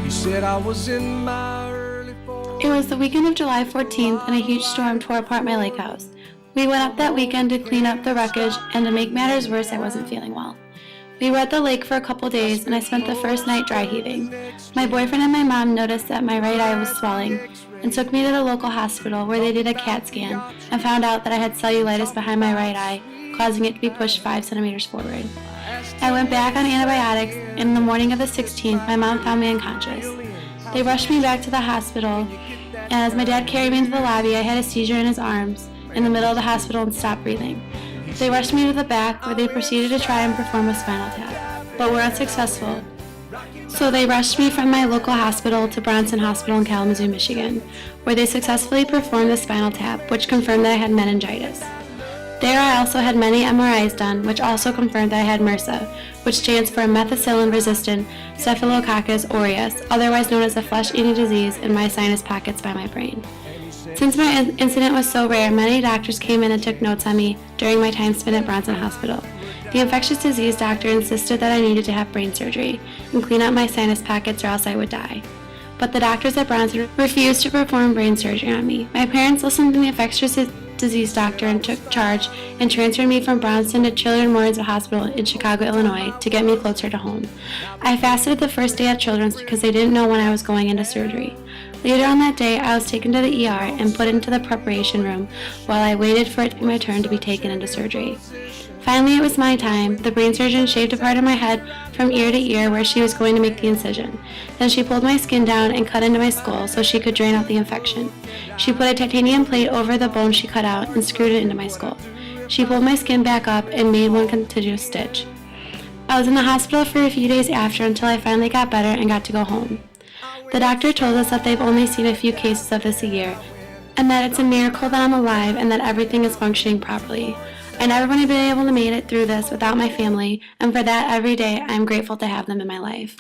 He said I was in my early 40s. It was the weekend of July 14th, and a huge storm tore apart my lake house. We went up that weekend to clean up the wreckage, and to make matters worse, I wasn't feeling well. We were at the lake for a couple days, and I spent the first night dry heaving. My boyfriend and my mom noticed that my right eye was swelling and took me to the local hospital where they did a CAT scan and found out that I had cellulitis behind my right eye, causing it to be pushed 5 centimeters forward. I went back on antibiotics, and in the morning of the 16th, my mom found me unconscious. They rushed me back to the hospital, and as my dad carried me into the lobby, I had a seizure in his arms in the middle of the hospital and stopped breathing. They rushed me to the back where they proceeded to try and perform a spinal tap, but were unsuccessful. So they rushed me from my local hospital to Bronson Hospital in Kalamazoo, Michigan, where they successfully performed the spinal tap, which confirmed that I had meningitis. There I also had many MRIs done, which also confirmed that I had MRSA, which stands for methicillin-resistant Staphylococcus aureus, otherwise known as the flesh-eating disease in my sinus pockets by my brain. Since my incident was so rare, many doctors came in and took notes on me during my time spent at Bronson Hospital. The infectious disease doctor insisted that I needed to have brain surgery and clean out my sinus pockets or else I would die. But the doctors at Bronson refused to perform brain surgery on me. My parents listened to the infectious disease doctor and took charge and transferred me from Bronson to Children's Memorial Hospital in Chicago, Illinois to get me closer to home. I fasted the first day at Children's because they didn't know when I was going into surgery. Later on that day, I was taken to the ER and put into the preparation room while I waited for my turn to be taken into surgery. Finally, it was my time. The brain surgeon shaved a part of my head from ear to ear where she was going to make the incision. Then she pulled my skin down and cut into my skull so she could drain out the infection. She put a titanium plate over the bone she cut out and screwed it into my skull. She pulled my skin back up and made one contiguous stitch. I was in the hospital for a few days after until I finally got better and got to go home. The doctor told us that they've only seen a few cases of this a year, and that it's a miracle that I'm alive and that everything is functioning properly. I never would have been able to make it through this without my family, and for that every day I am grateful to have them in my life.